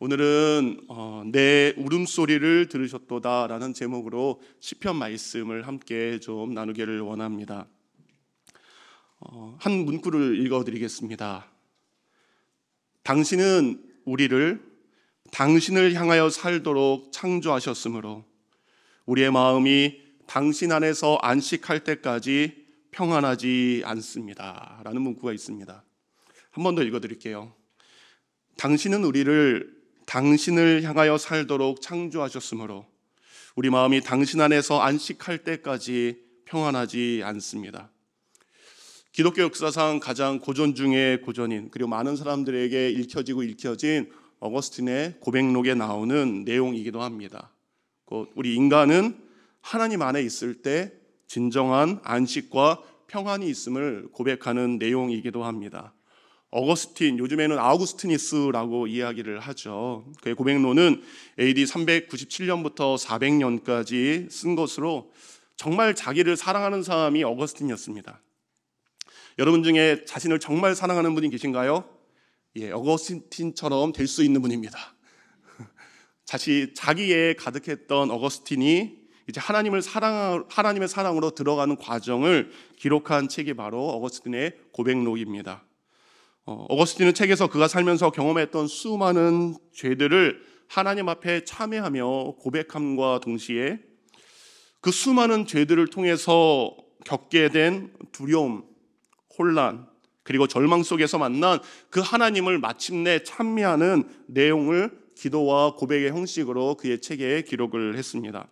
오늘은 내 울음소리를 들으셨도다라는 제목으로 시편 말씀을 함께 좀 나누기를 원합니다. 한 문구를 읽어드리겠습니다. 당신은 우리를 당신을 향하여 살도록 창조하셨으므로 우리의 마음이 당신 안에서 안식할 때까지 평안하지 않습니다 라는 문구가 있습니다. 한 번 더 읽어드릴게요. 당신은 우리를 당신을 향하여 살도록 창조하셨으므로 우리 마음이 당신 안에서 안식할 때까지 평안하지 않습니다. 기독교 역사상 가장 고전 중의 고전인, 그리고 많은 사람들에게 읽혀진 어거스틴의 고백록에 나오는 내용이기도 합니다. 곧 우리 인간은 하나님 안에 있을 때 진정한 안식과 평안이 있음을 고백하는 내용이기도 합니다. 어거스틴, 요즘에는 아우구스티니스라고 이야기를 하죠. 그의 고백론은 AD 397년부터 400년까지 쓴 것으로 정말 자기를 사랑하는 사람이 어거스틴이었습니다. 여러분 중에 자신을 정말 사랑하는 분이 계신가요? 예, 어거스틴처럼 될 수 있는 분입니다. 자기에 가득했던 어거스틴이 이제 하나님의 사랑으로 들어가는 과정을 기록한 책이 바로 어거스틴의 고백록입니다. 어거스틴은 책에서 그가 살면서 경험했던 수많은 죄들을 하나님 앞에 참회하며 고백함과 동시에 그 수많은 죄들을 통해서 겪게 된 두려움, 혼란, 그리고 절망 속에서 만난 그 하나님을 마침내 찬미하는 내용을 기도와 고백의 형식으로 그의 책에 기록을 했습니다.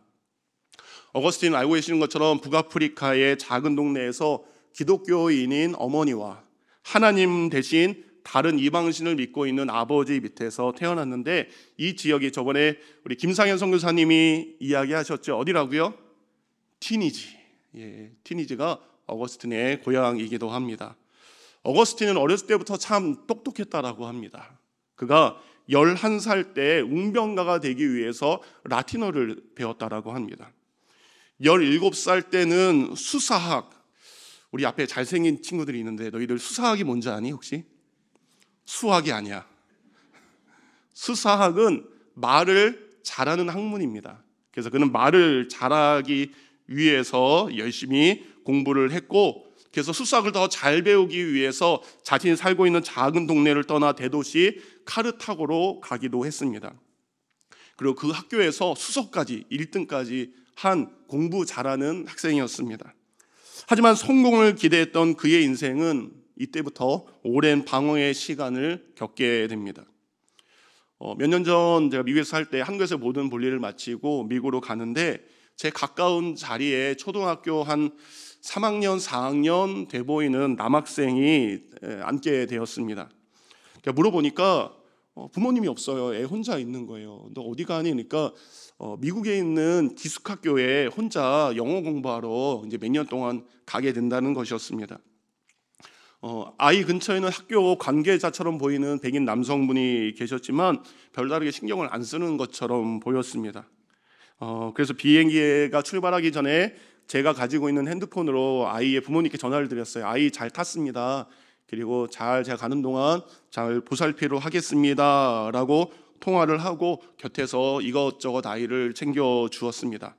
어거스틴은 알고 계시는 것처럼 북아프리카의 작은 동네에서 기독교인인 어머니와 하나님 대신 다른 이방신을 믿고 있는 아버지 밑에서 태어났는데, 이 지역이 저번에 우리 김상현 선교사님이 이야기하셨죠. 어디라고요? 티니지. 예, 티니지가 어거스틴의 고향이기도 합니다. 어거스틴은 어렸을 때부터 참 똑똑했다라고 합니다. 그가 11살 때 웅변가가 되기 위해서 라틴어를 배웠다라고 합니다. 17살 때는 수사학, 우리 앞에 잘생긴 친구들이 있는데 너희들 수사학이 뭔지 아니 혹시? 수학이 아니야. 수사학은 말을 잘하는 학문입니다. 그래서 그는 말을 잘하기 위해서 열심히 공부를 했고, 그래서 수사학을 더 잘 배우기 위해서 자신이 살고 있는 작은 동네를 떠나 대도시 카르타고로 가기도 했습니다. 그리고 그 학교에서 수석까지 1등까지 한 공부 잘하는 학생이었습니다. 하지만 성공을 기대했던 그의 인생은 이때부터 오랜 방황의 시간을 겪게 됩니다. 몇 년 전 제가 미국에서 살 때 한국에서 모든 볼일을 마치고 미국으로 가는데 제 가까운 자리에 초등학교 한 3학년, 4학년 돼 보이는 남학생이 앉게 되었습니다. 물어보니까 부모님이 없어요. 애 혼자 있는 거예요. 너 어디 가니? 그러니까 미국에 있는 기숙학교에 혼자 영어 공부하러 이제 몇 년 동안 가게 된다는 것이었습니다. 아이 근처에는 학교 관계자처럼 보이는 백인 남성분이 계셨지만 별다르게 신경을 안 쓰는 것처럼 보였습니다. 그래서 비행기가 출발하기 전에 제가 가지고 있는 핸드폰으로 아이의 부모님께 전화를 드렸어요. 아이 잘 탔습니다. 그리고 제가 가는 동안 잘 보살피로 하겠습니다 라고 통화를 하고 곁에서 이것저것 아이를 챙겨 주었습니다.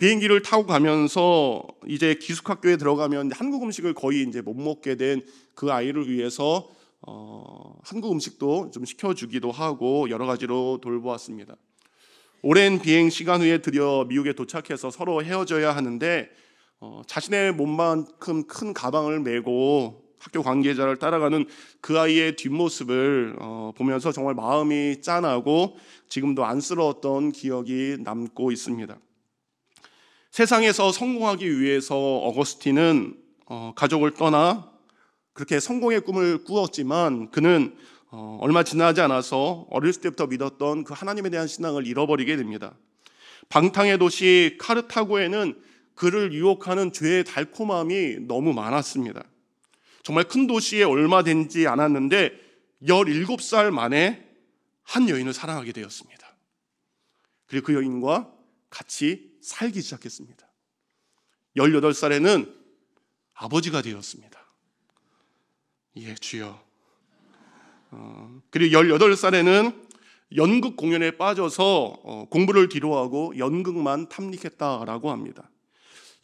비행기를 타고 가면서 이제 기숙학교에 들어가면 한국 음식을 거의 이제 못 먹게 된 그 아이를 위해서 한국 음식도 좀 시켜주기도 하고 여러 가지로 돌보았습니다. 오랜 비행 시간 후에 드디어 미국에 도착해서 서로 헤어져야 하는데 자신의 몸만큼 큰 가방을 메고 학교 관계자를 따라가는 그 아이의 뒷모습을 보면서 정말 마음이 짠하고 지금도 안쓰러웠던 기억이 남고 있습니다. 세상에서 성공하기 위해서 어거스틴은 가족을 떠나 그렇게 성공의 꿈을 꾸었지만 그는 얼마 지나지 않아서 어렸을 때부터 믿었던 그 하나님에 대한 신앙을 잃어버리게 됩니다. 방탕의 도시 카르타고에는 그를 유혹하는 죄의 달콤함이 너무 많았습니다. 정말 큰 도시에 얼마 되지 않았는데 17살 만에 한 여인을 사랑하게 되었습니다. 그리고 그 여인과 같이 살기 시작했습니다. 18살에는 아버지가 되었습니다. 예, 주여. 그리고 18살에는 연극 공연에 빠져서 공부를 뒤로하고 연극만 탐닉했다라고 합니다.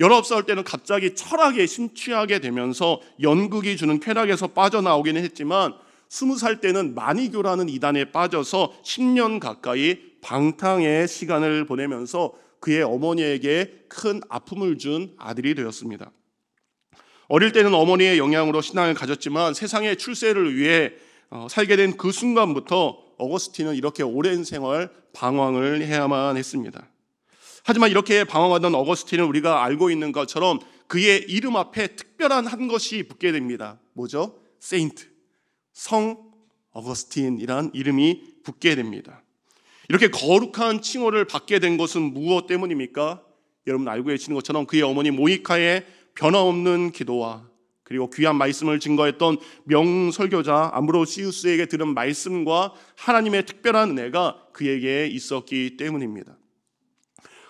19살 때는 갑자기 철학에 심취하게 되면서 연극이 주는 쾌락에서 빠져나오기는 했지만 20살 때는 마니교라는 이단에 빠져서 10년 가까이 방탕의 시간을 보내면서 그의 어머니에게 큰 아픔을 준 아들이 되었습니다. 어릴 때는 어머니의 영향으로 신앙을 가졌지만 세상의 출세를 위해 살게 된 그 순간부터 어거스틴은 이렇게 오랜 생활 방황을 해야만 했습니다. 하지만 이렇게 방황하던 어거스틴은 우리가 알고 있는 것처럼 그의 이름 앞에 특별한 한 것이 붙게 됩니다. 뭐죠? 세인트, 성 어거스틴이란 이름이 붙게 됩니다. 이렇게 거룩한 칭호를 받게 된 것은 무엇 때문입니까? 여러분 알고 계시는 것처럼 그의 어머니 모니카의 변함없는 기도와 그리고 귀한 말씀을 증거했던 명설교자 암브로시우스에게 들은 말씀과 하나님의 특별한 은혜가 그에게 있었기 때문입니다.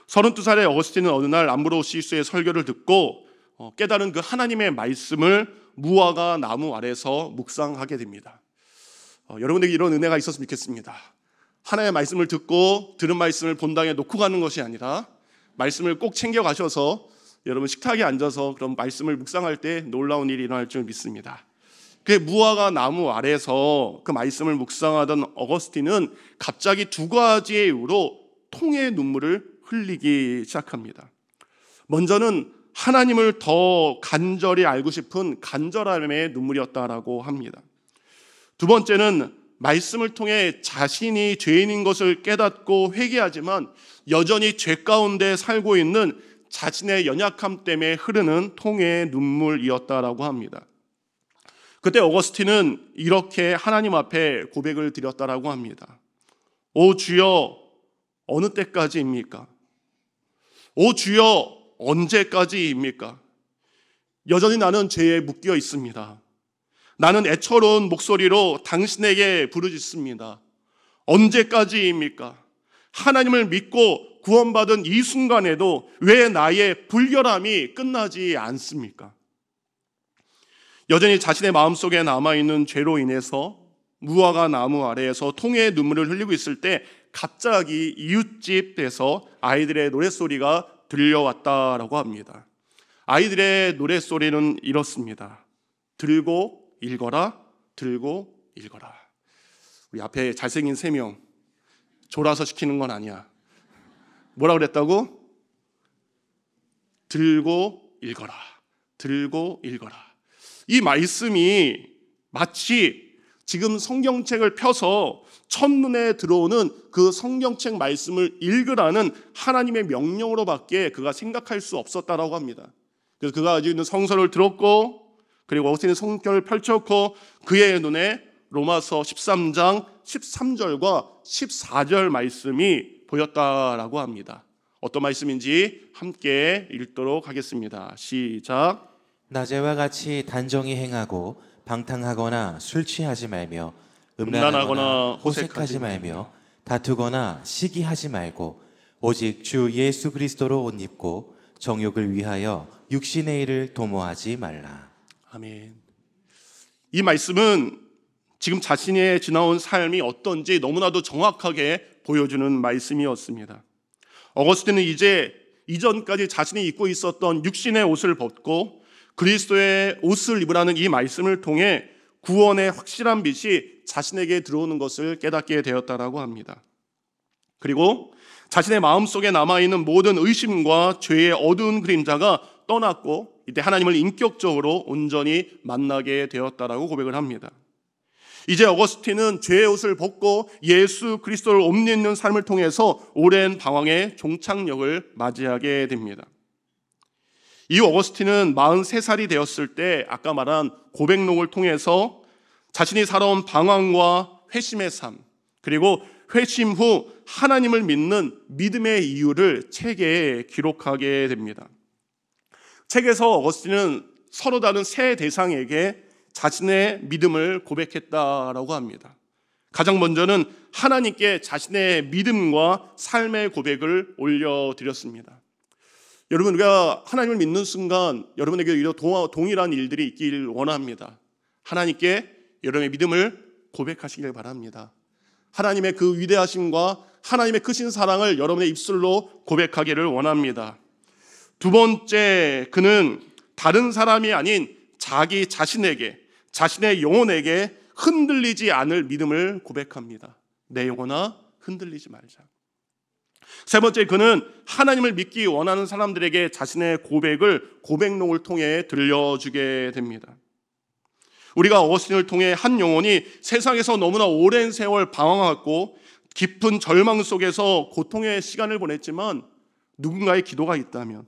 32살의 어거스틴은 어느 날 암브로시우스의 설교를 듣고 깨달은 그 하나님의 말씀을 무화과 나무 아래서 묵상하게 됩니다. 여러분에게 이런 은혜가 있었으면 좋겠습니다. 하나님의 말씀을 듣고 들은 말씀을 본당에 놓고 가는 것이 아니라 말씀을 꼭 챙겨 가셔서 여러분 식탁에 앉아서 그런 말씀을 묵상할 때 놀라운 일이 일어날 줄 믿습니다. 그 무화과 나무 아래서 그 말씀을 묵상하던 어거스틴은 갑자기 두 가지의 이유로 통의 눈물을 흘리기 시작합니다. 먼저는 하나님을 더 간절히 알고 싶은 간절함의 눈물이었다라고 합니다. 두 번째는 말씀을 통해 자신이 죄인인 것을 깨닫고 회개하지만 여전히 죄 가운데 살고 있는 자신의 연약함 때문에 흐르는 통의 눈물이었다라고 합니다. 그때 어거스틴은 이렇게 하나님 앞에 고백을 드렸다라고 합니다. 오 주여, 어느 때까지입니까? 오 주여, 언제까지입니까? 여전히 나는 죄에 묶여 있습니다. 나는 애처로운 목소리로 당신에게 부르짖습니다. 언제까지입니까? 하나님을 믿고 구원받은 이 순간에도 왜 나의 불결함이 끝나지 않습니까? 여전히 자신의 마음속에 남아있는 죄로 인해서 무화과 나무 아래에서 통의 눈물을 흘리고 있을 때 갑자기 이웃집에서 아이들의 노랫소리가 들려왔다라고 합니다. 아이들의 노랫소리는 이렇습니다. 들고 읽어라, 들고 읽어라. 우리 앞에 잘생긴 3명 졸아서 시키는 건 아니야. 뭐라 그랬다고? 들고 읽어라, 들고 읽어라. 이 말씀이 마치 지금 성경책을 펴서 첫눈에 들어오는 그 성경책 말씀을 읽으라는 하나님의 명령으로밖에 그가 생각할 수 없었다라고 합니다. 그래서 그가 가지고 있는 성서를 들었고 그리고 어거스틴의 성경을 펼쳤고 그의 눈에 로마서 13장 13절과 14절 말씀이 보였다라고 합니다. 어떤 말씀인지 함께 읽도록 하겠습니다. 시작. 낮에와 같이 단정히 행하고 방탕하거나 술 취하지 말며 음란하거나 호색하지 말며 다투거나 시기하지 말고 오직 주 예수 그리스도로 옷 입고 정욕을 위하여 육신의 일을 도모하지 말라. 아멘. 이 말씀은 지금 자신의 지나온 삶이 어떤지 너무나도 정확하게 보여주는 말씀이었습니다. 어거스틴은 이제 이전까지 자신이 입고 있었던 육신의 옷을 벗고 그리스도의 옷을 입으라는 이 말씀을 통해 구원의 확실한 빛이 자신에게 들어오는 것을 깨닫게 되었다라고 합니다. 그리고 자신의 마음속에 남아있는 모든 의심과 죄의 어두운 그림자가 떠났고 이때 하나님을 인격적으로 온전히 만나게 되었다라고 고백을 합니다. 이제 어거스틴은 죄의 옷을 벗고 예수 그리스도를 옷 입는 삶을 통해서 오랜 방황의 종착역을 맞이하게 됩니다. 이후 어거스틴은 43살이 되었을 때 아까 말한 고백록을 통해서 자신이 살아온 방황과 회심의 삶 그리고 회심 후 하나님을 믿는 믿음의 이유를 책에 기록하게 됩니다. 책에서 어거스틴은 서로 다른 세 대상에게 자신의 믿음을 고백했다라고 합니다. 가장 먼저는 하나님께 자신의 믿음과 삶의 고백을 올려드렸습니다. 여러분, 우리가 하나님을 믿는 순간 여러분에게 동일한 일들이 있길 원합니다. 하나님께 여러분의 믿음을 고백하시길 바랍니다. 하나님의 그 위대하심과 하나님의 크신 사랑을 여러분의 입술로 고백하기를 원합니다. 두 번째, 그는 다른 사람이 아닌 자기 자신에게, 자신의 영혼에게 흔들리지 않을 믿음을 고백합니다. 내 영혼아, 흔들리지 말자. 세 번째, 그는 하나님을 믿기 원하는 사람들에게 자신의 고백을 고백록을 통해 들려주게 됩니다. 우리가 어거스틴을 통해 한 영혼이 세상에서 너무나 오랜 세월 방황하고 깊은 절망 속에서 고통의 시간을 보냈지만 누군가의 기도가 있다면,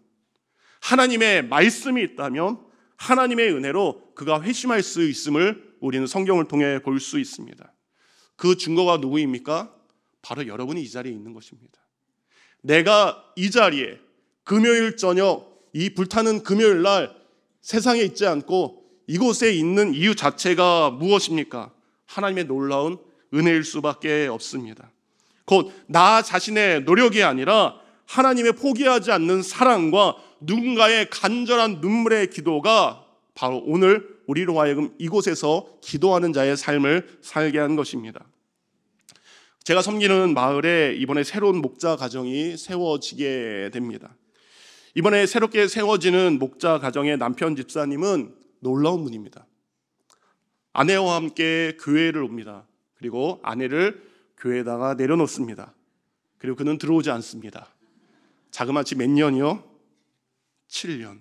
하나님의 말씀이 있다면 하나님의 은혜로 그가 회심할 수 있음을 우리는 성경을 통해 볼 수 있습니다. 그 증거가 누구입니까? 바로 여러분이 이 자리에 있는 것입니다. 내가 이 자리에 금요일 저녁, 이 불타는 금요일 날 세상에 있지 않고 이곳에 있는 이유 자체가 무엇입니까? 하나님의 놀라운 은혜일 수밖에 없습니다. 곧 나 자신의 노력이 아니라 하나님의 포기하지 않는 사랑과 누군가의 간절한 눈물의 기도가 바로 오늘 우리로 하여금 이곳에서 기도하는 자의 삶을 살게 한 것입니다. 제가 섬기는 마을에 이번에 새로운 목자 가정이 세워지게 됩니다. 이번에 새롭게 세워지는 목자 가정의 남편 집사님은 놀라운 분입니다. 아내와 함께 교회를 옵니다. 그리고 아내를 교회에다가 내려놓습니다. 그리고 그는 들어오지 않습니다. 자그마치 몇 년이요? 7년.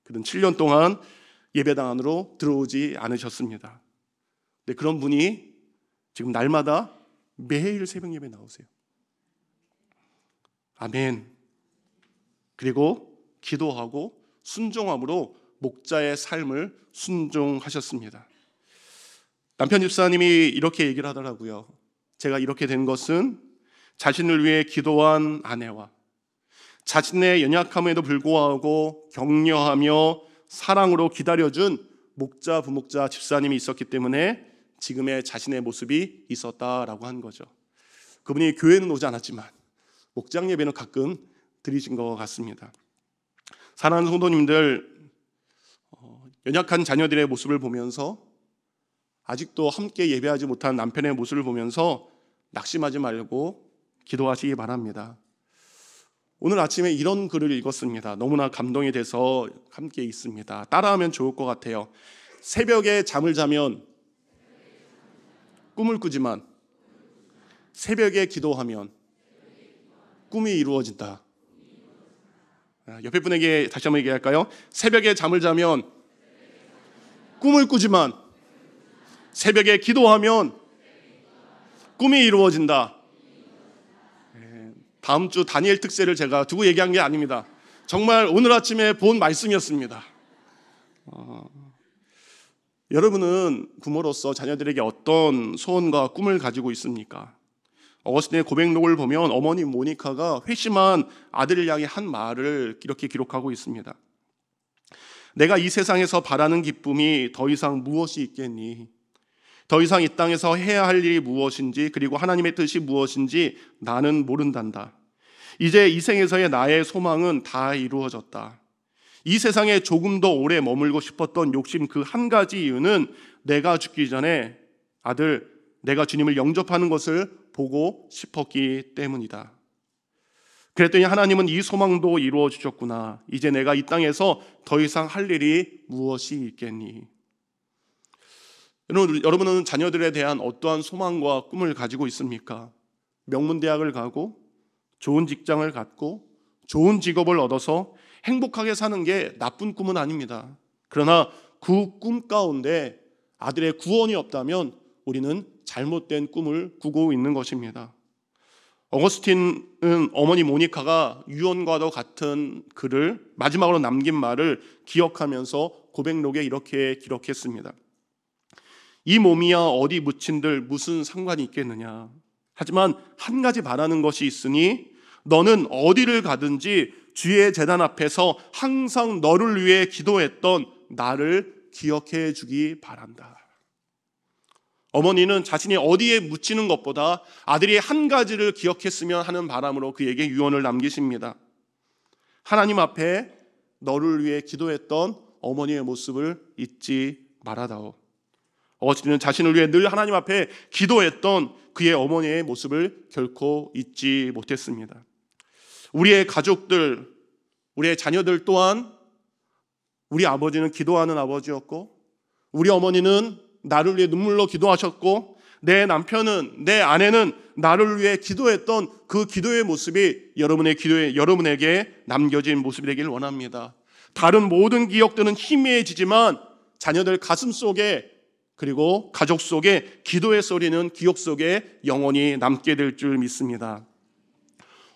그는 7년 동안 예배당 안으로 들어오지 않으셨습니다. 근데 그런 분이 지금 날마다 매일 새벽 예배 나오세요. 아멘. 그리고 기도하고 순종함으로 목자의 삶을 순종하셨습니다. 남편 집사님이 이렇게 얘기를 하더라고요. 제가 이렇게 된 것은 자신을 위해 기도한 아내와 자신의 연약함에도 불구하고 격려하며 사랑으로 기다려준 목자, 부목자, 집사님이 있었기 때문에 지금의 자신의 모습이 있었다라고 한 거죠. 그분이 교회는 오지 않았지만 목장 예배는 가끔 드리신 것 같습니다. 사랑하는 성도님들, 연약한 자녀들의 모습을 보면서 아직도 함께 예배하지 못한 남편의 모습을 보면서 낙심하지 말고 기도하시기 바랍니다. 오늘 아침에 이런 글을 읽었습니다. 너무나 감동이 돼서 함께 있습니다. 따라하면 좋을 것 같아요. 새벽에 잠을 자면 꿈을 꾸지만 새벽에 기도하면 꿈이 이루어진다. 옆에 분에게 다시 한번 얘기할까요? 새벽에 잠을 자면 꿈을 꾸지만 새벽에 기도하면 꿈이 이루어진다. 다음 주 다니엘 특세를 제가 두고 얘기한 게 아닙니다. 정말 오늘 아침에 본 말씀이었습니다. 여러분은 부모로서 자녀들에게 어떤 소원과 꿈을 가지고 있습니까? 어거스틴의 고백록을 보면 어머니 모니카가 회심한 아들을 향해 한 말을 이렇게 기록하고 있습니다. 내가 이 세상에서 바라는 기쁨이 더 이상 무엇이 있겠니? 더 이상 이 땅에서 해야 할 일이 무엇인지, 그리고 하나님의 뜻이 무엇인지 나는 모른단다. 이제 이 생에서의 나의 소망은 다 이루어졌다. 이 세상에 조금 더 오래 머물고 싶었던 욕심 그 한 가지 이유는 내가 죽기 전에 아들, 내가 주님을 영접하는 것을 보고 싶었기 때문이다. 그랬더니 하나님은 이 소망도 이루어 주셨구나. 이제 내가 이 땅에서 더 이상 할 일이 무엇이 있겠니? 여러분은 자녀들에 대한 어떠한 소망과 꿈을 가지고 있습니까? 명문대학을 가고 좋은 직장을 갖고 좋은 직업을 얻어서 행복하게 사는 게 나쁜 꿈은 아닙니다. 그러나 그 꿈 가운데 아들의 구원이 없다면 우리는 잘못된 꿈을 꾸고 있는 것입니다. 어거스틴은 어머니 모니카가 유언과도 같은 글을 마지막으로 남긴 말을 기억하면서 고백록에 이렇게 기록했습니다. 이 몸이야 어디 묻힌들 무슨 상관이 있겠느냐. 하지만 한 가지 바라는 것이 있으니 너는 어디를 가든지 주의 제단 앞에서 항상 너를 위해 기도했던 나를 기억해 주기 바란다. 어머니는 자신이 어디에 묻히는 것보다 아들이 한 가지를 기억했으면 하는 바람으로 그에게 유언을 남기십니다. 하나님 앞에 너를 위해 기도했던 어머니의 모습을 잊지 말아다오. 어거스틴은 자신을 위해 늘 하나님 앞에 기도했던 그의 어머니의 모습을 결코 잊지 못했습니다. 우리의 가족들, 우리의 자녀들 또한 우리 아버지는 기도하는 아버지였고, 우리 어머니는 나를 위해 눈물로 기도하셨고, 내 남편은, 내 아내는 나를 위해 기도했던 그 기도의 모습이 여러분에게 남겨진 모습이 되길 원합니다. 다른 모든 기억들은 희미해지지만 자녀들 가슴 속에, 그리고 가족 속에 기도의 소리는 기억 속에 영원히 남게 될 줄 믿습니다.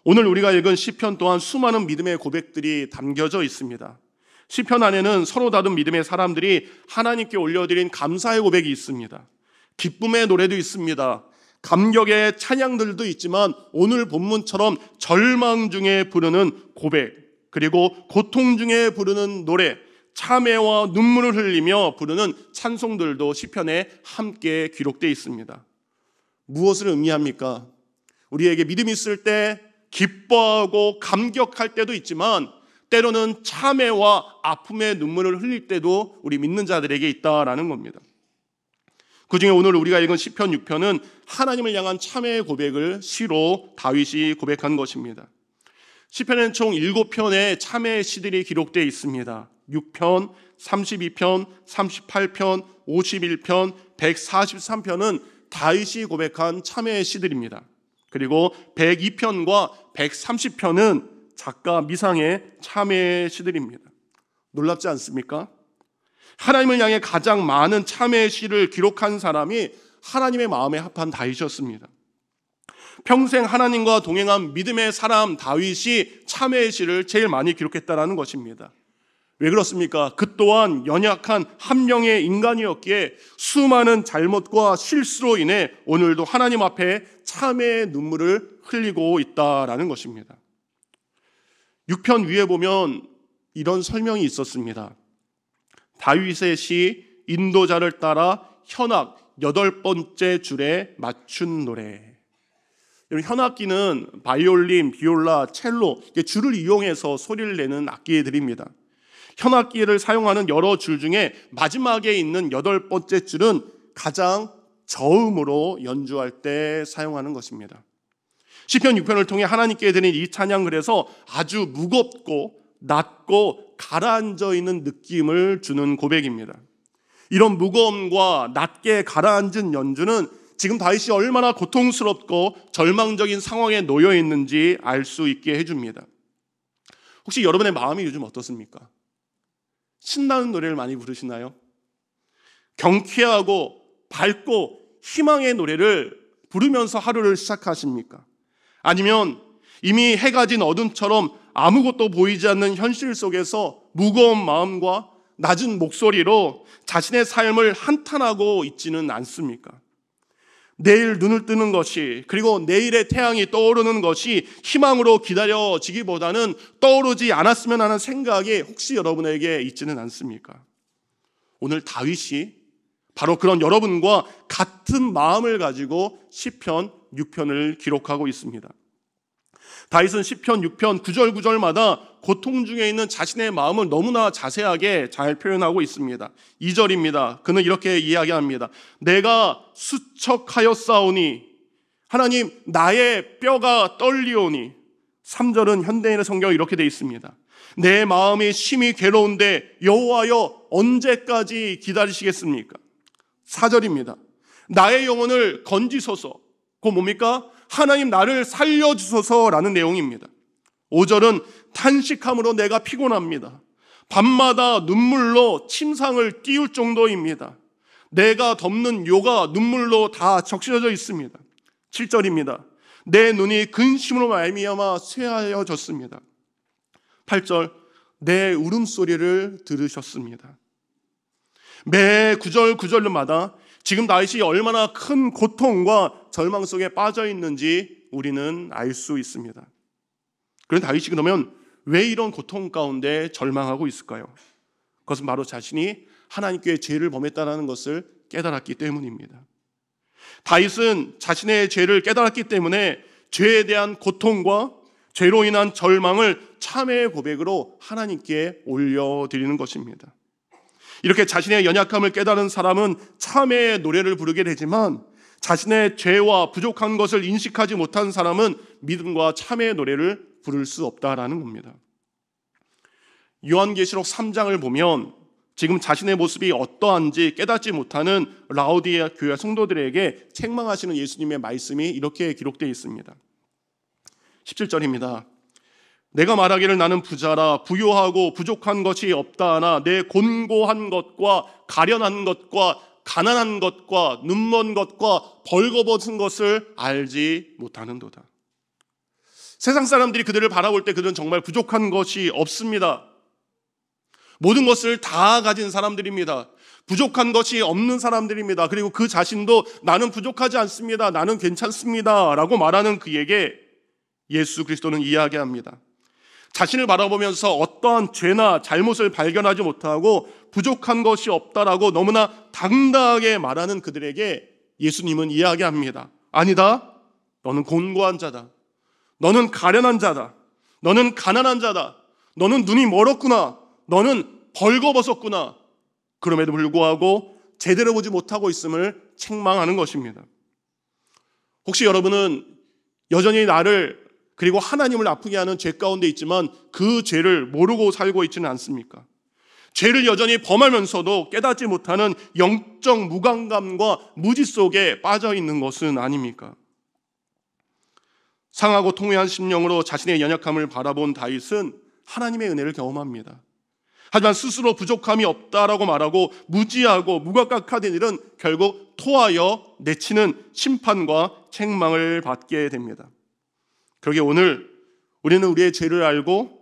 오늘 우리가 읽은 시편 또한 수많은 믿음의 고백들이 담겨져 있습니다. 시편 안에는 서로 다른 믿음의 사람들이 하나님께 올려드린 감사의 고백이 있습니다. 기쁨의 노래도 있습니다. 감격의 찬양들도 있지만 오늘 본문처럼 절망 중에 부르는 고백, 그리고 고통 중에 부르는 노래, 참회와 눈물을 흘리며 부르는 찬송들도 시편에 함께 기록되어 있습니다. 무엇을 의미합니까? 우리에게 믿음이 있을 때 기뻐하고 감격할 때도 있지만 때로는 참회와 아픔의 눈물을 흘릴 때도 우리 믿는 자들에게 있다라는 겁니다. 그중에 오늘 우리가 읽은 시편 6편은 하나님을 향한 참회의 고백을 시로 다윗이 고백한 것입니다. 시편에는 총 7편의 참회의 시들이 기록되어 있습니다. 6편, 32편, 38편, 51편, 143편은 다윗이 고백한 참회의 시들입니다. 그리고 102편과 130편은 작가 미상의 참회의 시들입니다. 놀랍지 않습니까? 하나님을 향해 가장 많은 참회의 시를 기록한 사람이 하나님의 마음에 합한 다윗이었습니다. 평생 하나님과 동행한 믿음의 사람 다윗이 참회의 시를 제일 많이 기록했다는 것입니다. 왜 그렇습니까? 그 또한 연약한 한 명의 인간이었기에 수많은 잘못과 실수로 인해 오늘도 하나님 앞에 참회의 눈물을 흘리고 있다라는 것입니다. 6편 위에 보면 이런 설명이 있었습니다. 다윗의 시 인도자를 따라 현악 8번째 줄에 맞춘 노래. 현악기는 바이올린, 비올라, 첼로, 줄을 이용해서 소리를 내는 악기들입니다. 현악기를 사용하는 여러 줄 중에 마지막에 있는 8번째 줄은 가장 저음으로 연주할 때 사용하는 것입니다. 시편 6편을 통해 하나님께 드린 이 찬양, 그래서 아주 무겁고 낮고 가라앉아 있는 느낌을 주는 고백입니다. 이런 무거움과 낮게 가라앉은 연주는 지금 다윗이 얼마나 고통스럽고 절망적인 상황에 놓여 있는지 알 수 있게 해줍니다. 혹시 여러분의 마음이 요즘 어떻습니까? 신나는 노래를 많이 부르시나요? 경쾌하고 밝고 희망의 노래를 부르면서 하루를 시작하십니까? 아니면 이미 해가 진 어둠처럼 아무것도 보이지 않는 현실 속에서 무거운 마음과 낮은 목소리로 자신의 삶을 한탄하고 있지는 않습니까? 내일 눈을 뜨는 것이, 그리고 내일의 태양이 떠오르는 것이 희망으로 기다려지기보다는 떠오르지 않았으면 하는 생각이 혹시 여러분에게 있지는 않습니까? 오늘 다윗이 바로 그런 여러분과 같은 마음을 가지고 시편 6편을 기록하고 있습니다. 다윗은 시편 6편 9절 9절마다 고통 중에 있는 자신의 마음을 너무나 자세하게 잘 표현하고 있습니다. 2절입니다. 그는 이렇게 이야기합니다. 내가 수척하였사오니, 하나님 나의 뼈가 떨리오니. 3절은 현대인의 성경에 이렇게 되어 있습니다. 내 마음이 심히 괴로운데 여호와여 언제까지 기다리시겠습니까? 4절입니다. 나의 영혼을 건지소서. 그거 뭡니까? 하나님 나를 살려주소서라는 내용입니다. 5절은 탄식함으로 내가 피곤합니다. 밤마다 눈물로 침상을 띄울 정도입니다. 내가 덮는 요가 눈물로 다 적셔져 있습니다. 7절입니다. 내 눈이 근심으로 말미암아 쇠하여졌습니다. 8절, 내 울음소리를 들으셨습니다. 매 9절 9절마다 지금 다윗이 얼마나 큰 고통과 절망 속에 빠져 있는지 우리는 알 수 있습니다. 그런데 다윗이 그러면 왜 이런 고통 가운데 절망하고 있을까요? 그것은 바로 자신이 하나님께 죄를 범했다는 것을 깨달았기 때문입니다. 다윗은 자신의 죄를 깨달았기 때문에 죄에 대한 고통과 죄로 인한 절망을 참회의 고백으로 하나님께 올려드리는 것입니다. 이렇게 자신의 연약함을 깨달은 사람은 참회의 노래를 부르게 되지만 자신의 죄와 부족한 것을 인식하지 못한 사람은 믿음과 참회의 노래를 부를 수 없다라는 겁니다. 요한계시록 3장을 보면 지금 자신의 모습이 어떠한지 깨닫지 못하는 라오디게아 교회 성도들에게 책망하시는 예수님의 말씀이 이렇게 기록되어 있습니다. 17절입니다. 내가 말하기를 나는 부자라 부요하고 부족한 것이 없다 하나 내 곤고한 것과 가련한 것과 가난한 것과 눈먼 것과 벌거벗은 것을 알지 못하는도다. 세상 사람들이 그들을 바라볼 때 그들은 정말 부족한 것이 없습니다. 모든 것을 다 가진 사람들입니다. 부족한 것이 없는 사람들입니다. 그리고 그 자신도 나는 부족하지 않습니다. 나는 괜찮습니다. 라고 말하는 그에게 예수 그리스도는 이야기합니다. 자신을 바라보면서 어떠한 죄나 잘못을 발견하지 못하고 부족한 것이 없다라고 너무나 당당하게 말하는 그들에게 예수님은 이야기합니다. 아니다. 너는 곤고한 자다. 너는 가련한 자다. 너는 가난한 자다. 너는 눈이 멀었구나. 너는 벌거벗었구나. 그럼에도 불구하고 제대로 보지 못하고 있음을 책망하는 것입니다. 혹시 여러분은 여전히 나를 그리고 하나님을 아프게 하는 죄 가운데 있지만 그 죄를 모르고 살고 있지는 않습니까? 죄를 여전히 범하면서도 깨닫지 못하는 영적 무감감과 무지 속에 빠져 있는 것은 아닙니까? 상하고 통회한 심령으로 자신의 연약함을 바라본 다윗은 하나님의 은혜를 경험합니다. 하지만 스스로 부족함이 없다라고 말하고 무지하고 무감각화된 일은 결국 토하여 내치는 심판과 책망을 받게 됩니다. 그러게 오늘 우리는 우리의 죄를 알고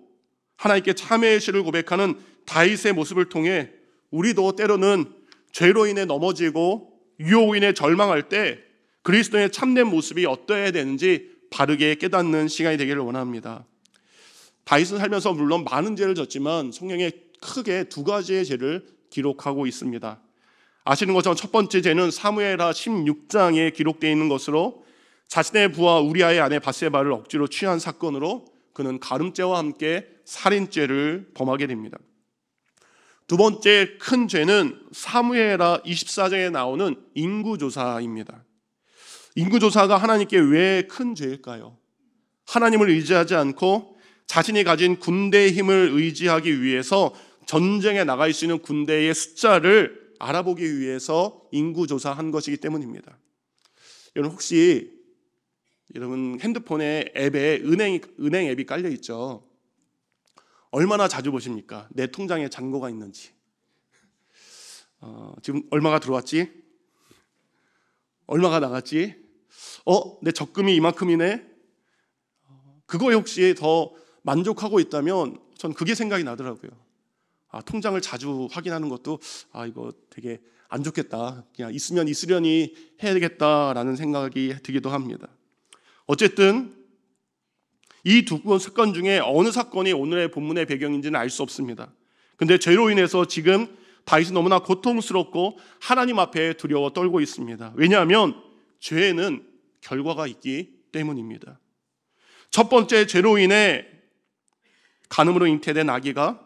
하나님께 참회의 시를 고백하는 다윗의 모습을 통해 우리도 때로는 죄로 인해 넘어지고 유혹으로 인해 절망할 때 그리스도의 참된 모습이 어떠해야 되는지 바르게 깨닫는 시간이 되기를 원합니다. 다윗은 살면서 물론 많은 죄를 졌지만 성경에 크게 두 가지의 죄를 기록하고 있습니다. 아시는 것처럼 첫 번째 죄는 사무엘하 16장에 기록되어 있는 것으로 자신의 부하 우리아의 아내 밧세바를 억지로 취한 사건으로 그는 가늠죄와 함께 살인죄를 범하게 됩니다. 두 번째 큰 죄는 사무엘하 24장에 나오는 인구조사입니다. 인구조사가 하나님께 왜 큰 죄일까요? 하나님을 의지하지 않고 자신이 가진 군대의 힘을 의지하기 위해서 전쟁에 나갈 수 있는 군대의 숫자를 알아보기 위해서 인구조사한 것이기 때문입니다. 여러분 혹시 여러분 핸드폰에 앱에 은행 앱이 깔려 있죠? 얼마나 자주 보십니까? 내 통장에 잔고가 있는지. 지금 얼마가 들어왔지? 얼마가 나갔지? 내 적금이 이만큼이네? 그거에 혹시 더 만족하고 있다면 전 그게 생각이 나더라고요. 통장을 자주 확인하는 것도 이거 되게 안 좋겠다. 그냥 있으면 있으려니 해야 되겠다라는 생각이 들기도 합니다. 어쨌든 이 두 사건 중에 어느 사건이 오늘의 본문의 배경인지는 알 수 없습니다. 근데 죄로 인해서 지금 다윗은 너무나 고통스럽고 하나님 앞에 두려워 떨고 있습니다. 왜냐하면 죄에는 결과가 있기 때문입니다. 첫 번째 죄로 인해 간음으로 잉태된 아기가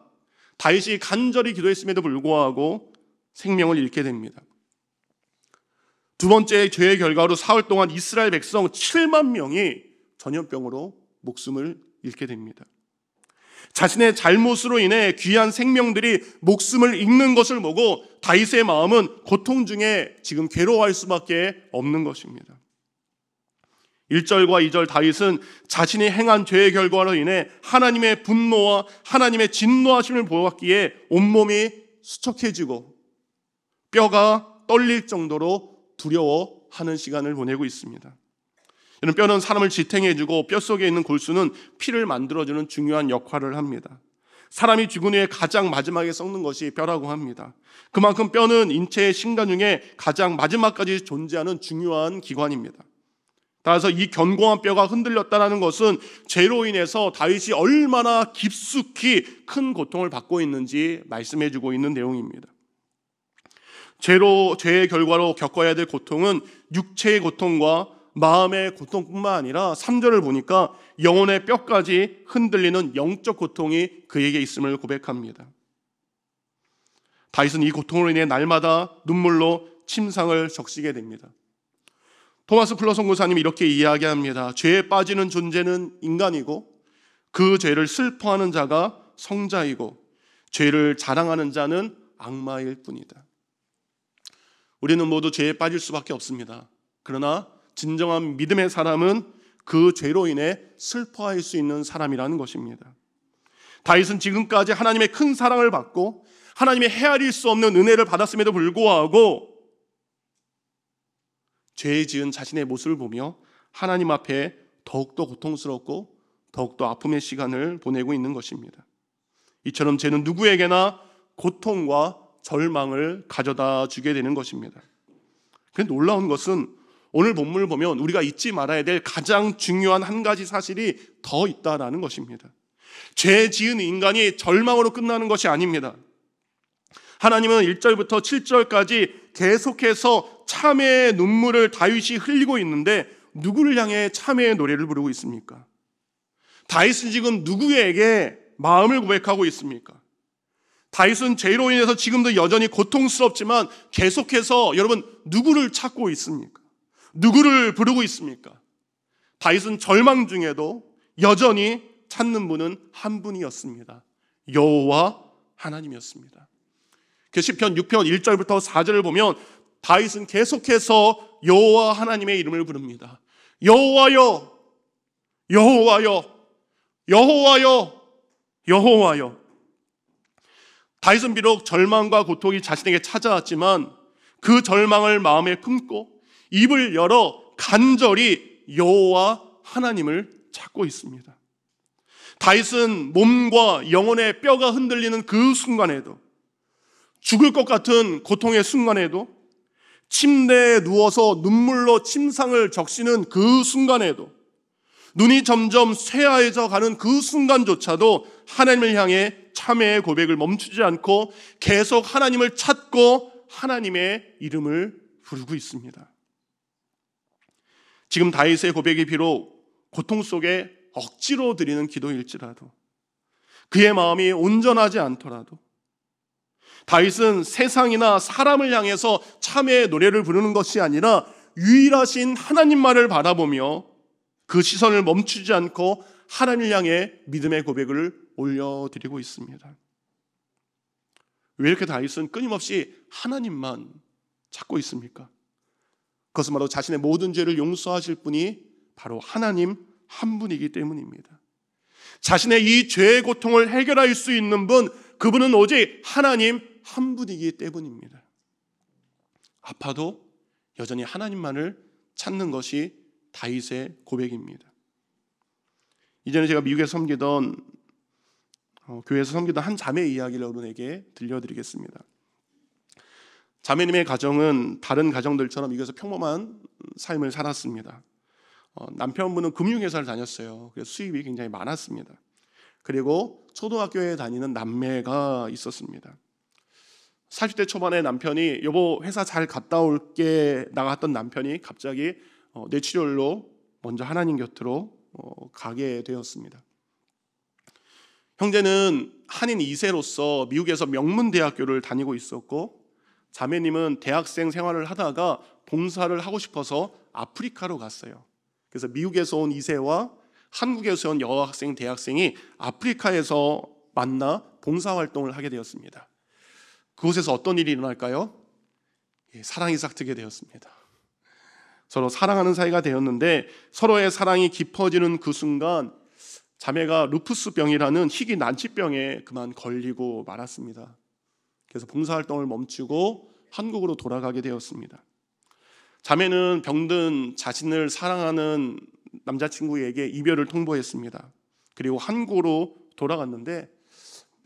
다윗이 간절히 기도했음에도 불구하고 생명을 잃게 됩니다. 두 번째 죄의 결과로 사흘 동안 이스라엘 백성 7만 명이 전염병으로 목숨을 잃게 됩니다. 자신의 잘못으로 인해 귀한 생명들이 목숨을 잃는 것을 보고 다윗의 마음은 고통 중에 지금 괴로워할 수밖에 없는 것입니다. 1절과 2절 다윗은 자신이 행한 죄의 결과로 인해 하나님의 분노와 하나님의 진노하심을 보았기에 온몸이 수척해지고 뼈가 떨릴 정도로 두려워하는 시간을 보내고 있습니다. 이런 뼈는 사람을 지탱해주고 뼛속에 있는 골수는 피를 만들어주는 중요한 역할을 합니다. 사람이 죽은 후에 가장 마지막에 썩는 것이 뼈라고 합니다. 그만큼 뼈는 인체의 신관 중에 가장 마지막까지 존재하는 중요한 기관입니다. 따라서 이 견고한 뼈가 흔들렸다는 것은 죄로 인해서 다윗이 얼마나 깊숙이 큰 고통을 받고 있는지 말씀해주고 있는 내용입니다. 죄의 결과로 겪어야 될 고통은 육체의 고통과 마음의 고통뿐만 아니라 3절을 보니까 영혼의 뼈까지 흔들리는 영적 고통이 그에게 있음을 고백합니다. 다윗은 이 고통으로 인해 날마다 눈물로 침상을 적시게 됩니다. 토마스 플러 선교사님이 이렇게 이야기합니다. 죄에 빠지는 존재는 인간이고 그 죄를 슬퍼하는 자가 성자이고 죄를 자랑하는 자는 악마일 뿐이다. 우리는 모두 죄에 빠질 수밖에 없습니다. 그러나 진정한 믿음의 사람은 그 죄로 인해 슬퍼할 수 있는 사람이라는 것입니다. 다윗은 지금까지 하나님의 큰 사랑을 받고 하나님의 헤아릴 수 없는 은혜를 받았음에도 불구하고 죄 지은 자신의 모습을 보며 하나님 앞에 더욱더 고통스럽고 더욱더 아픔의 시간을 보내고 있는 것입니다. 이처럼 죄는 누구에게나 고통과 절망을 가져다 주게 되는 것입니다. 그런데 놀라운 것은 오늘 본문을 보면 우리가 잊지 말아야 될 가장 중요한 한 가지 사실이 더 있다라는 것입니다. 죄 지은 인간이 절망으로 끝나는 것이 아닙니다. 하나님은 1절부터 7절까지 계속해서 참회의 눈물을 다윗이 흘리고 있는데 누구를 향해 참회의 노래를 부르고 있습니까? 다윗은 지금 누구에게 마음을 고백하고 있습니까? 다윗은 죄로 인해서 지금도 여전히 고통스럽지만 계속해서 여러분 누구를 찾고 있습니까? 누구를 부르고 있습니까? 다윗은 절망 중에도 여전히 찾는 분은 한 분이었습니다. 여호와 하나님이었습니다. 시편 6편 1절부터 4절을 보면 다윗은 계속해서 여호와 하나님의 이름을 부릅니다. 여호와여, 여호와여, 여호와여, 여호와여. 다윗은 비록 절망과 고통이 자신에게 찾아왔지만 그 절망을 마음에 품고 입을 열어 간절히 여호와 하나님을 찾고 있습니다. 다윗은 몸과 영혼의 뼈가 흔들리는 그 순간에도, 죽을 것 같은 고통의 순간에도, 침대에 누워서 눈물로 침상을 적시는 그 순간에도, 눈이 점점 쇠하여져 가는 그 순간조차도 하나님을 향해 참회의 고백을 멈추지 않고 계속 하나님을 찾고 하나님의 이름을 부르고 있습니다. 지금 다윗의 고백이 비록 고통 속에 억지로 드리는 기도일지라도, 그의 마음이 온전하지 않더라도 다윗은 세상이나 사람을 향해서 참회의 노래를 부르는 것이 아니라 유일하신 하나님만을 바라보며 그 시선을 멈추지 않고 하나님을 향해 믿음의 고백을 올려드리고 있습니다. 왜 이렇게 다윗은 끊임없이 하나님만 찾고 있습니까? 그것은 바로 자신의 모든 죄를 용서하실 분이 바로 하나님 한 분이기 때문입니다. 자신의 이 죄의 고통을 해결할 수 있는 분, 그분은 오직 하나님 한 분이기 때문입니다. 아파도 여전히 하나님만을 찾는 것이 다윗의 고백입니다. 이전에 제가 미국에서 섬기던 교회에서 섬기던 한 자매의 이야기를 여러분에게 들려드리겠습니다. 자매님의 가정은 다른 가정들처럼 미국에서 평범한 삶을 살았습니다. 남편분은 금융회사를 다녔어요. 그래서 수입이 굉장히 많았습니다. 그리고 초등학교에 다니는 남매가 있었습니다. 40대 초반에 남편이 여보 회사 잘 갔다 올게 나갔던 남편이 갑자기 뇌출혈로 먼저 하나님 곁으로 가게 되었습니다. 형제는 한인 2세로서 미국에서 명문대학교를 다니고 있었고, 자매님은 대학생 생활을 하다가 봉사를 하고 싶어서 아프리카로 갔어요. 그래서 미국에서 온 2세와 한국에서 온 여학생, 대학생이 아프리카에서 만나 봉사활동을 하게 되었습니다. 그곳에서 어떤 일이 일어날까요? 사랑이 싹트게 되었습니다. 서로 사랑하는 사이가 되었는데 서로의 사랑이 깊어지는 그 순간 자매가 루푸스병이라는 희귀 난치병에 그만 걸리고 말았습니다. 그래서 봉사활동을 멈추고 한국으로 돌아가게 되었습니다. 자매는 병든 자신을 사랑하는 남자친구에게 이별을 통보했습니다. 그리고 한국으로 돌아갔는데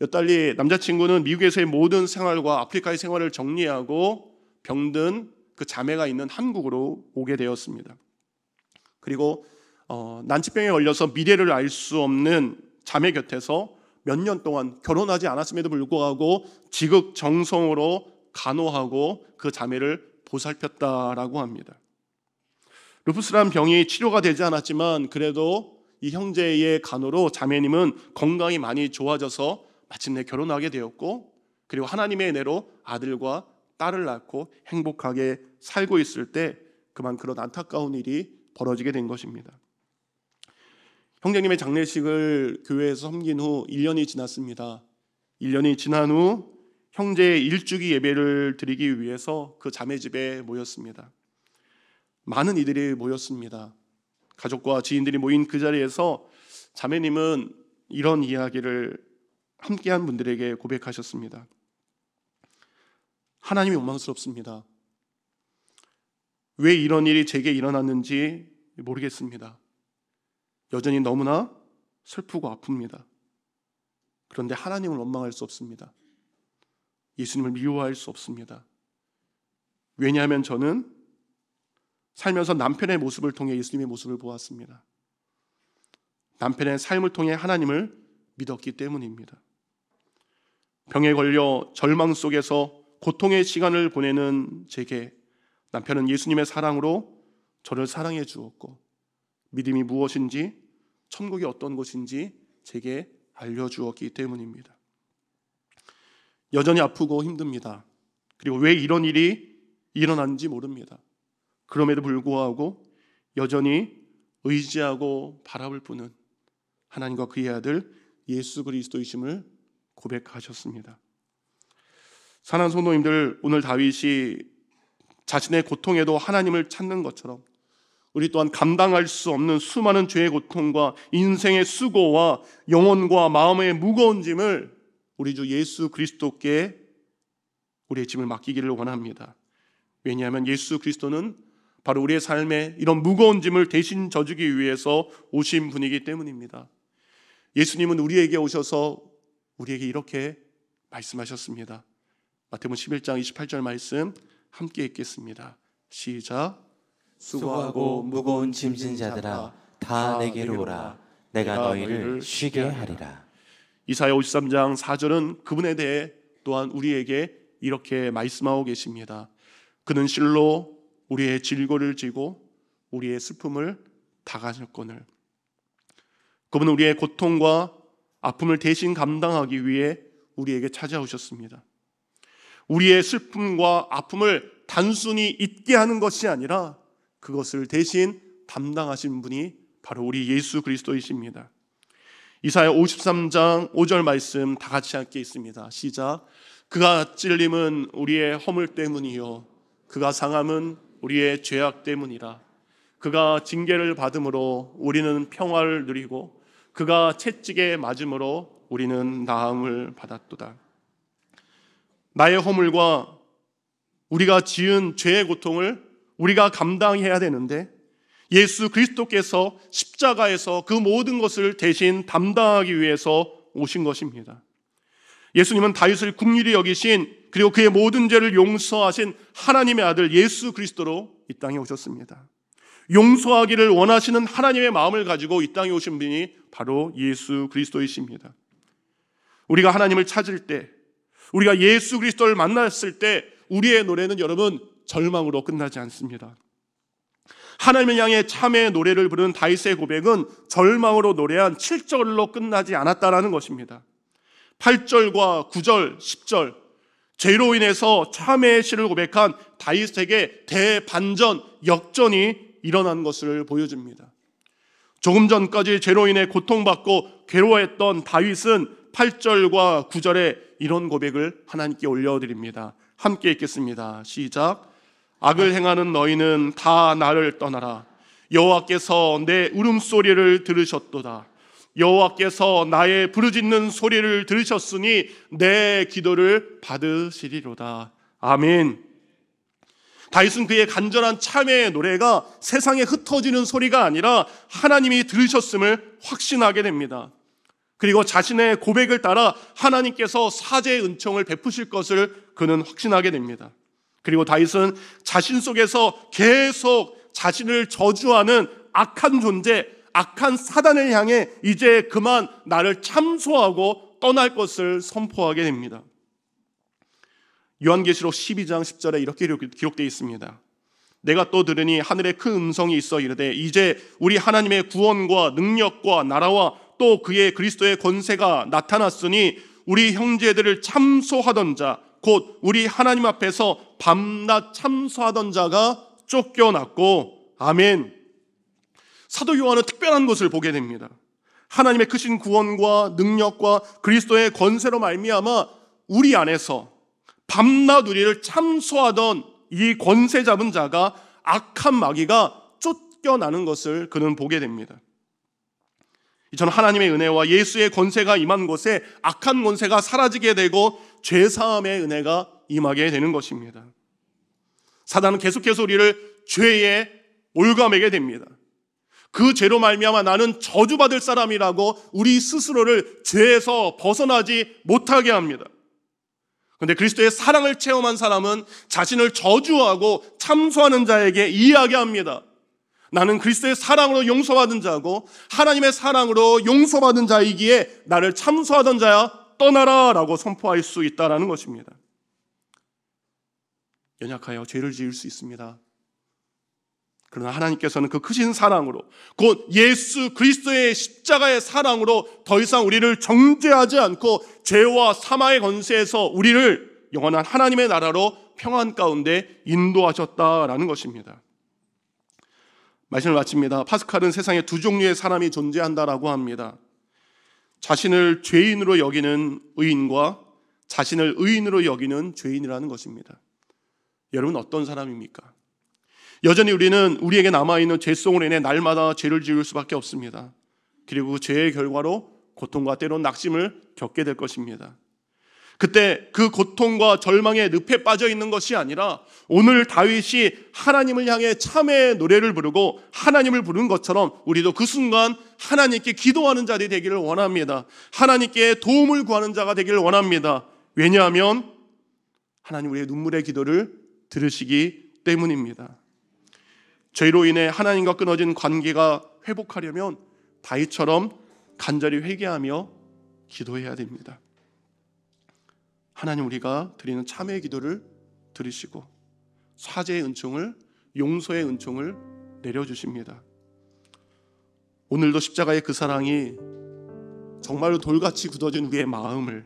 몇 달 뒤에 남자친구는 미국에서의 모든 생활과 아프리카의 생활을 정리하고 병든 그 자매가 있는 한국으로 오게 되었습니다. 그리고 난치병에 걸려서 미래를 알 수 없는 자매 곁에서 몇 년 동안 결혼하지 않았음에도 불구하고 지극정성으로 간호하고 그 자매를 보살폈다라고 합니다. 루푸스란 병이 치료가 되지 않았지만 그래도 이 형제의 간호로 자매님은 건강이 많이 좋아져서 마침내 결혼하게 되었고, 그리고 하나님의 은혜로 아들과 딸을 낳고 행복하게 살고 있을 때 그만 그런 안타까운 일이 벌어지게 된 것입니다. 형제님의 장례식을 교회에서 섬긴 후 1년이 지났습니다. 1년이 지난 후 형제의 일주기 예배를 드리기 위해서 그 자매 집에 모였습니다. 많은 이들이 모였습니다. 가족과 지인들이 모인 그 자리에서 자매님은 이런 이야기를 함께한 분들에게 고백하셨습니다. 하나님이 원망스럽습니다. 왜 이런 일이 제게 일어났는지 모르겠습니다. 여전히 너무나 슬프고 아픕니다. 그런데 하나님을 원망할 수 없습니다. 예수님을 미워할 수 없습니다. 왜냐하면 저는 살면서 남편의 모습을 통해 예수님의 모습을 보았습니다. 남편의 삶을 통해 하나님을 믿었기 때문입니다. 병에 걸려 절망 속에서 고통의 시간을 보내는 제게 남편은 예수님의 사랑으로 저를 사랑해 주었고 믿음이 무엇인지 천국이 어떤 곳인지 제게 알려주었기 때문입니다. 여전히 아프고 힘듭니다. 그리고 왜 이런 일이 일어났는지 모릅니다. 그럼에도 불구하고 여전히 의지하고 바라볼 분은 하나님과 그의 아들 예수 그리스도이심을 고백하셨습니다. 사랑하는 성도님들, 오늘 다윗이 자신의 고통에도 하나님을 찾는 것처럼 우리 또한 감당할 수 없는 수많은 죄의 고통과 인생의 수고와 영혼과 마음의 무거운 짐을 우리 주 예수 그리스도께 우리의 짐을 맡기기를 원합니다. 왜냐하면 예수 그리스도는 바로 우리의 삶에 이런 무거운 짐을 대신 져주기 위해서 오신 분이기 때문입니다. 예수님은 우리에게 오셔서 우리에게 이렇게 말씀하셨습니다. 마태복음 11장 28절 말씀 함께 읽겠습니다. 시작. 수고하고 무거운 짐진 자들아 다 내게로 오라. 내가 너희를 쉬게 하리라. 이사야 53장 4절은 그분에 대해 또한 우리에게 이렇게 말씀하고 계십니다. 그는 실로 우리의 질고를 지고 우리의 슬픔을 다 가졌거늘. 그분은 우리의 고통과 아픔을 대신 감당하기 위해 우리에게 찾아오셨습니다. 우리의 슬픔과 아픔을 단순히 잊게 하는 것이 아니라 그것을 대신 담당하신 분이 바로 우리 예수 그리스도이십니다. 이사야 53장 5절 말씀 다 같이 함께 있습니다. 시작. 그가 찔림은 우리의 허물 때문이요 그가 상함은 우리의 죄악 때문이라. 그가 징계를 받음으로 우리는 평화를 누리고 그가 채찍에 맞음으로 우리는 나음을 받았도다. 나의 허물과 우리가 지은 죄의 고통을 우리가 감당해야 되는데 예수 그리스도께서 십자가에서 그 모든 것을 대신 담당하기 위해서 오신 것입니다. 예수님은 다윗을 긍휼히 여기신 그리고 그의 모든 죄를 용서하신 하나님의 아들 예수 그리스도로 이 땅에 오셨습니다. 용서하기를 원하시는 하나님의 마음을 가지고 이 땅에 오신 분이 바로 예수 그리스도이십니다. 우리가 하나님을 찾을 때, 우리가 예수 그리스도를 만났을 때 우리의 노래는 여러분 절망으로 끝나지 않습니다. 하나님을 향해 참회의 노래를 부르는 다윗의 고백은 절망으로 노래한 7절로 끝나지 않았다라는 것입니다. 8절과 9절, 10절 죄로 인해서 참회의 시를 고백한 다윗에게 대반전, 역전이 일어난 것을 보여줍니다. 조금 전까지 죄로 인해 고통받고 괴로워했던 다윗은 8절과 9절에 이런 고백을 하나님께 올려드립니다. 함께 읽겠습니다. 시작. 악을 행하는 너희는 다 나를 떠나라. 여호와께서 내 울음소리를 들으셨도다. 여호와께서 나의 부르짖는 소리를 들으셨으니 내 기도를 받으시리로다. 아멘. 다윗은 그의 간절한 참회의 노래가 세상에 흩어지는 소리가 아니라 하나님이 들으셨음을 확신하게 됩니다. 그리고 자신의 고백을 따라 하나님께서 사죄의 은총을 베푸실 것을 그는 확신하게 됩니다. 그리고 다윗은 자신 속에서 계속 자신을 저주하는 악한 존재, 악한 사단을 향해 이제 그만 나를 참소하고 떠날 것을 선포하게 됩니다. 요한계시록 12장 10절에 이렇게 기록되어 있습니다. 내가 또 들으니 하늘에 큰 음성이 있어 이르되 이제 우리 하나님의 구원과 능력과 나라와 또 그의 그리스도의 권세가 나타났으니 우리 형제들을 참소하던 자, 곧 우리 하나님 앞에서 밤낮 참소하던 자가 쫓겨났고, 아멘. 사도 요한은 특별한 것을 보게 됩니다. 하나님의 크신 구원과 능력과 그리스도의 권세로 말미암아 우리 안에서 밤낮 우리를 참소하던 이 권세 잡은 자가, 악한 마귀가 쫓겨나는 것을 그는 보게 됩니다. 저는 하나님의 은혜와 예수의 권세가 임한 곳에 악한 권세가 사라지게 되고 죄사함의 은혜가 임하게 되는 것입니다. 사단은 계속해서 우리를 죄에 올가매게 됩니다. 그 죄로 말미암아 나는 저주받을 사람이라고 우리 스스로를 죄에서 벗어나지 못하게 합니다. 그런데 그리스도의 사랑을 체험한 사람은 자신을 저주하고 참소하는 자에게 이야기합니다. 나는 그리스도의 사랑으로 용서받은 자고 하나님의 사랑으로 용서받은 자이기에 나를 참소하던 자야 떠나라 라고 선포할 수 있다는 것입니다. 연약하여 죄를 지을 수 있습니다. 그러나 하나님께서는 그 크신 사랑으로, 곧 예수 그리스도의 십자가의 사랑으로 더 이상 우리를 정죄하지 않고 죄와 사망의 권세에서 우리를 영원한 하나님의 나라로 평안 가운데 인도하셨다라는 것입니다. 말씀을 마칩니다. 파스칼은 세상에 두 종류의 사람이 존재한다라고 합니다. 자신을 죄인으로 여기는 의인과 자신을 의인으로 여기는 죄인이라는 것입니다. 여러분, 어떤 사람입니까? 여전히 우리는 우리에게 남아있는 죄성으로 인해 날마다 죄를 지을 수밖에 없습니다. 그리고 그 죄의 결과로 고통과 때로는 낙심을 겪게 될 것입니다. 그때 그 고통과 절망의 늪에 빠져 있는 것이 아니라 오늘 다윗이 하나님을 향해 참회의 노래를 부르고 하나님을 부른 것처럼 우리도 그 순간 하나님께 기도하는 자들이 되기를 원합니다. 하나님께 도움을 구하는 자가 되기를 원합니다. 왜냐하면 하나님 우리의 눈물의 기도를 들으시기 때문입니다. 죄로 인해 하나님과 끊어진 관계가 회복하려면 다윗처럼 간절히 회개하며 기도해야 됩니다. 하나님, 우리가 드리는 참회의 기도를 들으시고 사죄의 은총을, 용서의 은총을 내려주십니다. 오늘도 십자가의 그 사랑이 정말로 돌같이 굳어진 우리의 마음을,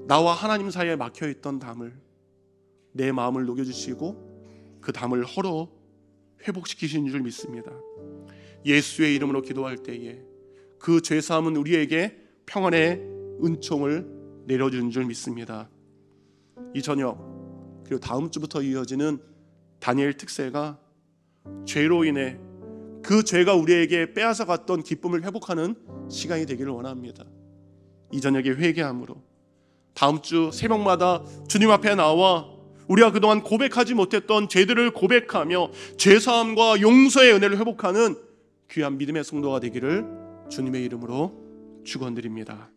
나와 하나님 사이에 막혀있던 담을, 내 마음을 녹여주시고 그 담을 허로 회복시키신 줄 믿습니다. 예수의 이름으로 기도할 때에 그 죄사함은 우리에게 평안의 은총을 내려주는 줄 믿습니다. 이 저녁 그리고 다음 주부터 이어지는 다니엘 특세가 죄로 인해 그 죄가 우리에게 빼앗아갔던 기쁨을 회복하는 시간이 되기를 원합니다. 이 저녁에 회개함으로 다음 주 새벽마다 주님 앞에 나와 우리가 그동안 고백하지 못했던 죄들을 고백하며 죄사함과 용서의 은혜를 회복하는 귀한 믿음의 성도가 되기를 주님의 이름으로 축원드립니다.